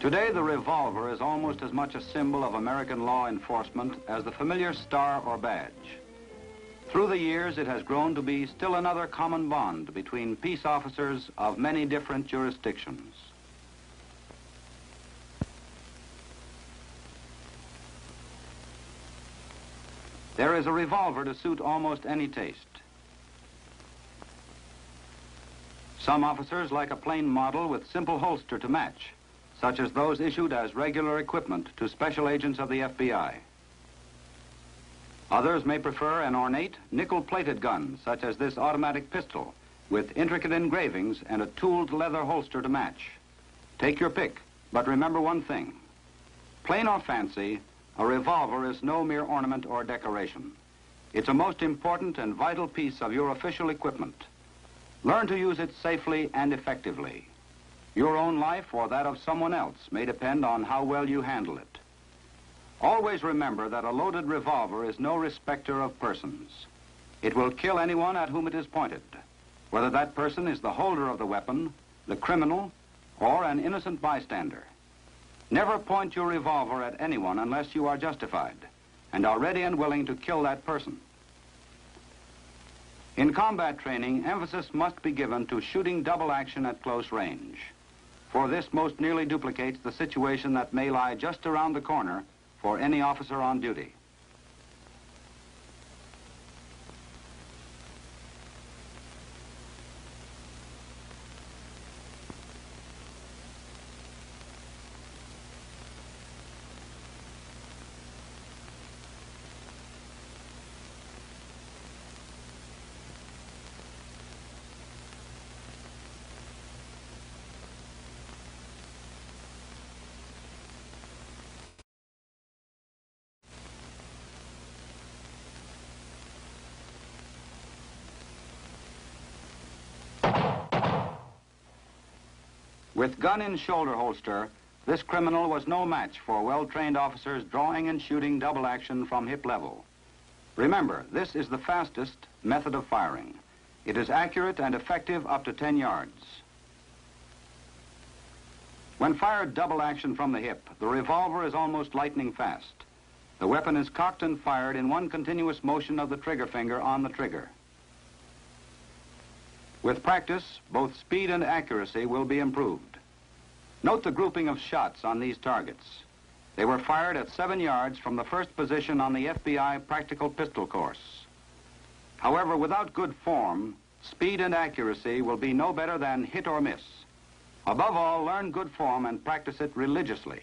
Today, the revolver is almost as much a symbol of American law enforcement as the familiar star or badge. Through the years, it has grown to be still another common bond between peace officers of many different jurisdictions. There is a revolver to suit almost any taste. Some officers like a plain model with simple holster to match, such as those issued as regular equipment to special agents of the FBI. Others may prefer an ornate, nickel-plated gun, such as this automatic pistol, with intricate engravings and a tooled leather holster to match. Take your pick, but remember one thing. Plain or fancy, a revolver is no mere ornament or decoration. It's a most important and vital piece of your official equipment. Learn to use it safely and effectively. Your own life or that of someone else may depend on how well you handle it. Always remember that a loaded revolver is no respecter of persons. It will kill anyone at whom it is pointed, whether that person is the holder of the weapon, the criminal, or an innocent bystander. Never point your revolver at anyone unless you are justified and are ready and willing to kill that person. In combat training, emphasis must be given to shooting double action at close range, for this most nearly duplicates the situation that may lie just around the corner for any officer on duty. With gun in shoulder holster, this criminal was no match for well-trained officers drawing and shooting double action from hip level. Remember, this is the fastest method of firing. It is accurate and effective up to 10 yards. When fired double action from the hip, the revolver is almost lightning fast. The weapon is cocked and fired in one continuous motion of the trigger finger on the trigger. With practice, both speed and accuracy will be improved. Note the grouping of shots on these targets. They were fired at 7 yards from the first position on the FBI practical pistol course. However, without good form, speed and accuracy will be no better than hit or miss. Above all, learn good form and practice it religiously.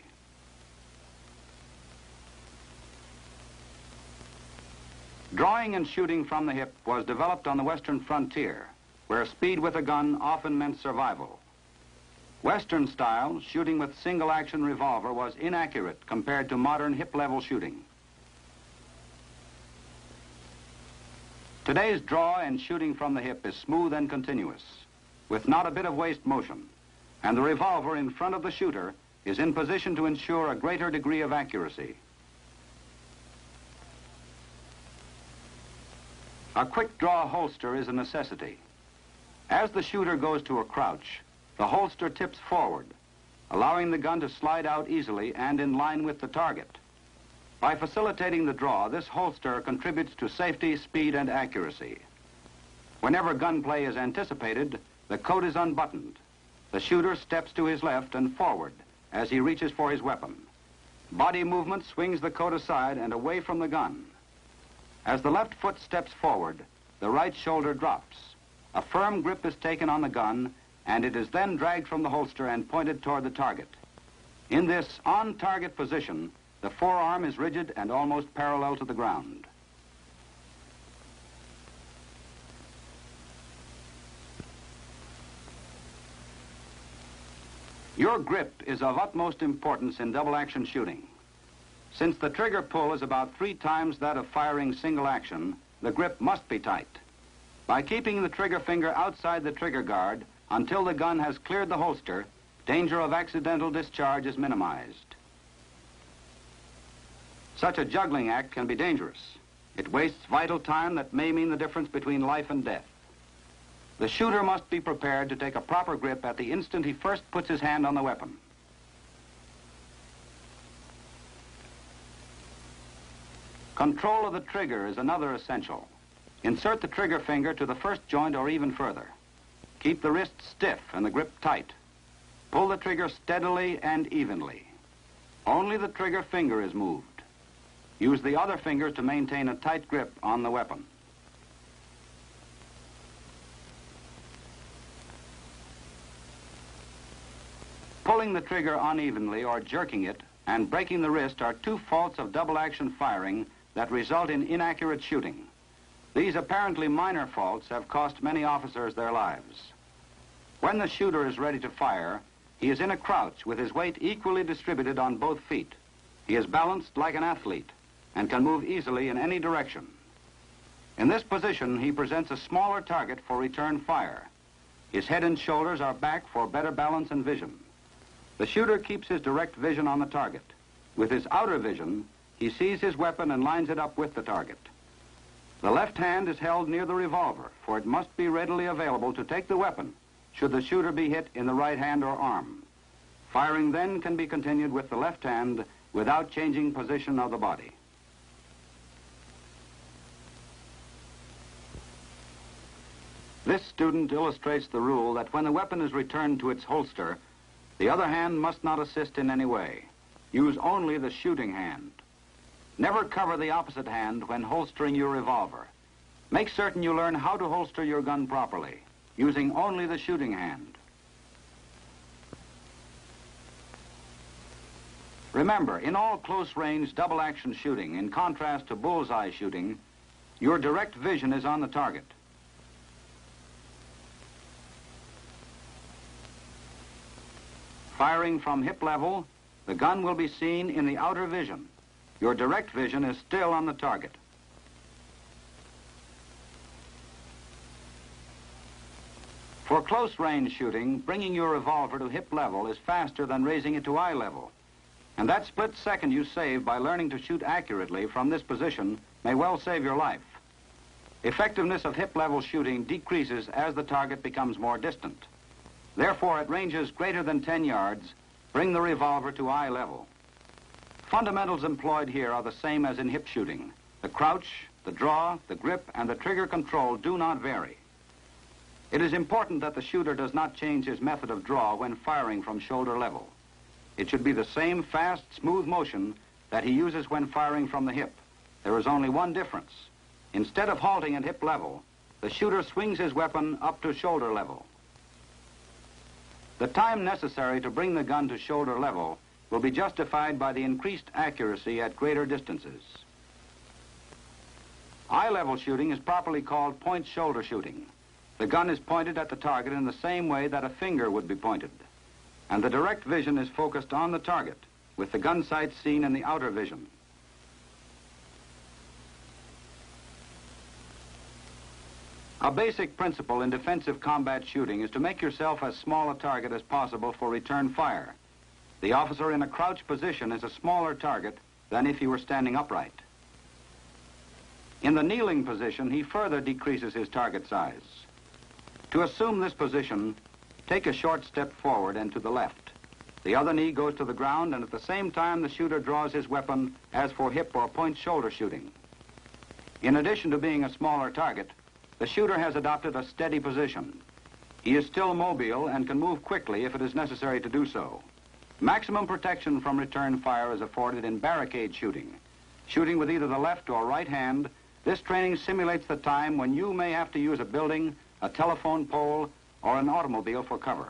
Drawing and shooting from the hip was developed on the Western frontier, where speed with a gun often meant survival. Western style shooting with single-action revolver was inaccurate compared to modern hip-level shooting. Today's draw and shooting from the hip is smooth and continuous, with not a bit of waste motion, and the revolver in front of the shooter is in position to ensure a greater degree of accuracy. A quick draw holster is a necessity. As the shooter goes to a crouch, the holster tips forward, allowing the gun to slide out easily and in line with the target. By facilitating the draw, this holster contributes to safety, speed, and accuracy. Whenever gunplay is anticipated, the coat is unbuttoned. The shooter steps to his left and forward as he reaches for his weapon. Body movement swings the coat aside and away from the gun. As the left foot steps forward, the right shoulder drops. A firm grip is taken on the gun, and it is then dragged from the holster and pointed toward the target. In this on-target position, the forearm is rigid and almost parallel to the ground. Your grip is of utmost importance in double-action shooting. Since the trigger pull is about 3 times that of firing single action, the grip must be tight. By keeping the trigger finger outside the trigger guard until the gun has cleared the holster, danger of accidental discharge is minimized. Such a juggling act can be dangerous. It wastes vital time that may mean the difference between life and death. The shooter must be prepared to take a proper grip at the instant he first puts his hand on the weapon. Control of the trigger is another essential. Insert the trigger finger to the first joint or even further. Keep the wrist stiff and the grip tight. Pull the trigger steadily and evenly. Only the trigger finger is moved. Use the other finger to maintain a tight grip on the weapon. Pulling the trigger unevenly or jerking it and breaking the wrist are two faults of double-action firing that result in inaccurate shooting. These apparently minor faults have cost many officers their lives. When the shooter is ready to fire, he is in a crouch with his weight equally distributed on both feet. He is balanced like an athlete and can move easily in any direction. In this position, he presents a smaller target for return fire. His head and shoulders are back for better balance and vision. The shooter keeps his direct vision on the target. With his outer vision, he sees his weapon and lines it up with the target. The left hand is held near the revolver, for it must be readily available to take the weapon should the shooter be hit in the right hand or arm. Firing then can be continued with the left hand without changing position of the body. This student illustrates the rule that when the weapon is returned to its holster, the other hand must not assist in any way. Use only the shooting hand. Never cover the opposite hand when holstering your revolver. Make certain you learn how to holster your gun properly, using only the shooting hand. Remember, in all close-range double-action shooting, in contrast to bullseye shooting, your direct vision is on the target. Firing from hip level, the gun will be seen in the outer vision. Your direct vision is still on the target. For close-range shooting, bringing your revolver to hip level is faster than raising it to eye level. And that split second you save by learning to shoot accurately from this position may well save your life. Effectiveness of hip-level shooting decreases as the target becomes more distant. Therefore, at ranges greater than 10 yards, bring the revolver to eye level. Fundamentals employed here are the same as in hip shooting. The crouch, the draw, the grip, and the trigger control do not vary. It is important that the shooter does not change his method of draw when firing from shoulder level. It should be the same fast, smooth motion that he uses when firing from the hip. There is only one difference. Instead of halting at hip level, the shooter swings his weapon up to shoulder level. The time necessary to bring the gun to shoulder level will be justified by the increased accuracy at greater distances. Eye-level shooting is properly called point shoulder shooting. The gun is pointed at the target in the same way that a finger would be pointed, and the direct vision is focused on the target, with the gun sight seen in the outer vision. A basic principle in defensive combat shooting is to make yourself as small a target as possible for return fire. The officer in a crouch position is a smaller target than if he were standing upright. In the kneeling position, he further decreases his target size. To assume this position, take a short step forward and to the left. The other knee goes to the ground, and at the same time the shooter draws his weapon as for hip or point shoulder shooting. In addition to being a smaller target, the shooter has adopted a steady position. He is still mobile and can move quickly if it is necessary to do so. Maximum protection from return fire is afforded in barricade shooting. Shooting with either the left or right hand, this training simulates the time when you may have to use a building, a telephone pole, or an automobile for cover.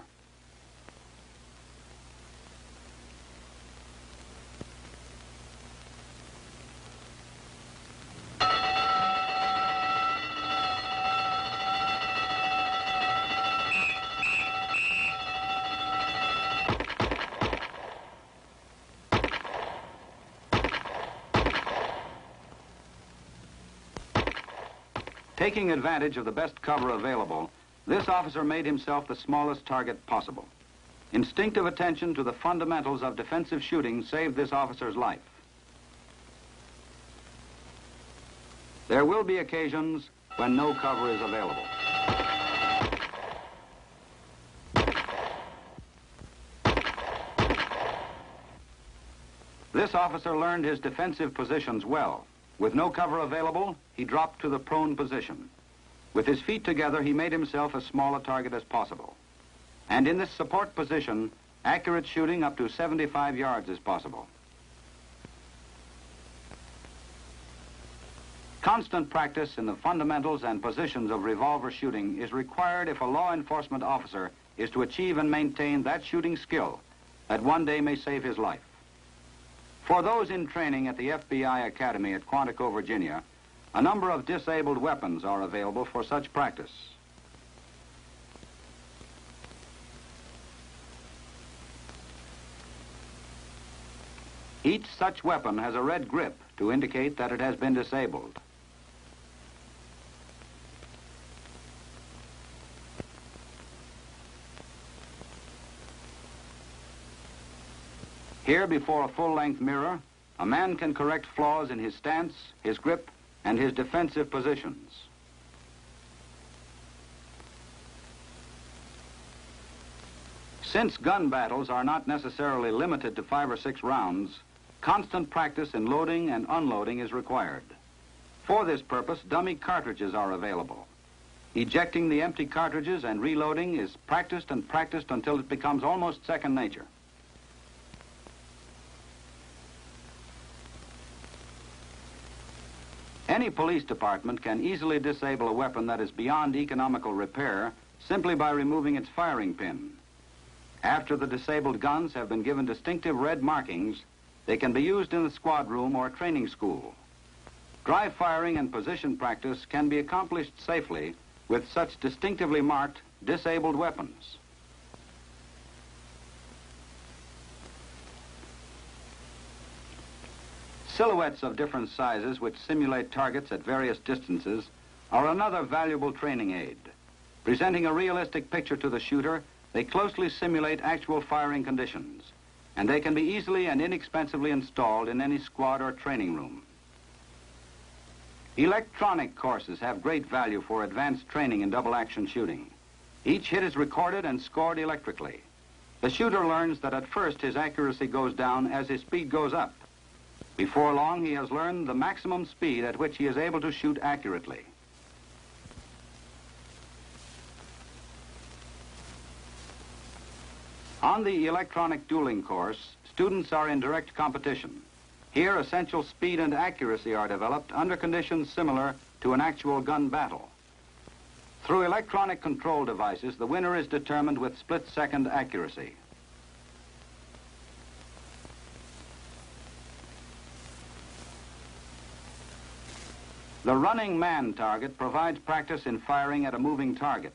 Taking advantage of the best cover available, this officer made himself the smallest target possible. Instinctive attention to the fundamentals of defensive shooting saved this officer's life. There will be occasions when no cover is available. This officer learned his defensive positions well. With no cover available, he dropped to the prone position. With his feet together, he made himself as small a target as possible. And in this support position, accurate shooting up to 75 yards is possible. Constant practice in the fundamentals and positions of revolver shooting is required if a law enforcement officer is to achieve and maintain that shooting skill that one day may save his life. For those in training at the FBI Academy at Quantico, Virginia, a number of disabled weapons are available for such practice. Each such weapon has a red grip to indicate that it has been disabled. Here, before a full-length mirror, a man can correct flaws in his stance, his grip, and his defensive positions. Since gun battles are not necessarily limited to 5 or 6 rounds, constant practice in loading and unloading is required. For this purpose, dummy cartridges are available. Ejecting the empty cartridges and reloading is practiced and practiced until it becomes almost second nature. Any police department can easily disable a weapon that is beyond economical repair simply by removing its firing pin. After the disabled guns have been given distinctive red markings, they can be used in the squad room or training school. Dry firing and position practice can be accomplished safely with such distinctively marked, disabled weapons. Silhouettes of different sizes which simulate targets at various distances are another valuable training aid. Presenting a realistic picture to the shooter, they closely simulate actual firing conditions, and they can be easily and inexpensively installed in any squad or training room. Electronic courses have great value for advanced training in double-action shooting. Each hit is recorded and scored electrically. The shooter learns that at first his accuracy goes down as his speed goes up. Before long, he has learned the maximum speed at which he is able to shoot accurately. On the electronic dueling course, students are in direct competition. Here, essential speed and accuracy are developed under conditions similar to an actual gun battle. Through electronic control devices, the winner is determined with split-second accuracy. The running man target provides practice in firing at a moving target.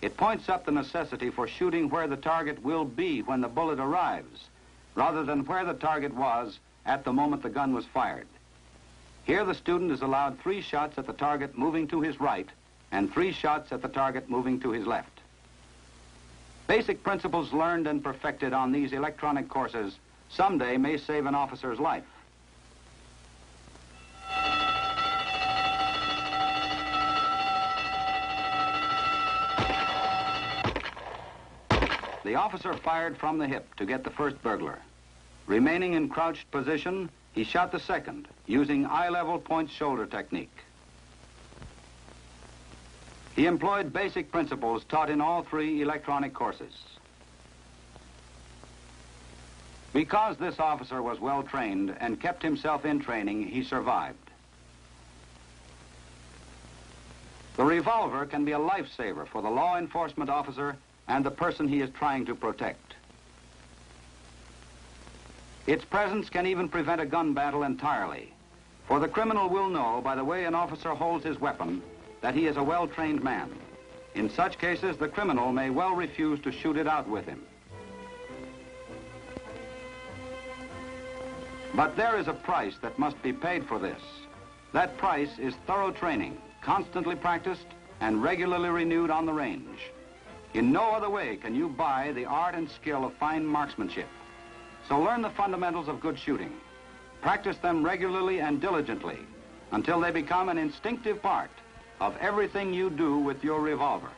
It points up the necessity for shooting where the target will be when the bullet arrives, rather than where the target was at the moment the gun was fired. Here the student is allowed 3 shots at the target moving to his right and 3 shots at the target moving to his left. Basic principles learned and perfected on these electronic courses someday may save an officer's life. The officer fired from the hip to get the first burglar. Remaining in crouched position, he shot the second, using eye-level point-shoulder technique. He employed basic principles taught in all 3 electronic courses. Because this officer was well trained and kept himself in training, he survived. The revolver can be a lifesaver for the law enforcement officer and the person he is trying to protect. Its presence can even prevent a gun battle entirely, for the criminal will know by the way an officer holds his weapon that he is a well-trained man. In such cases, the criminal may well refuse to shoot it out with him. But there is a price that must be paid for this. That price is thorough training, constantly practiced and regularly renewed on the range. In no other way can you buy the art and skill of fine marksmanship. So learn the fundamentals of good shooting. Practice them regularly and diligently until they become an instinctive part of everything you do with your revolver.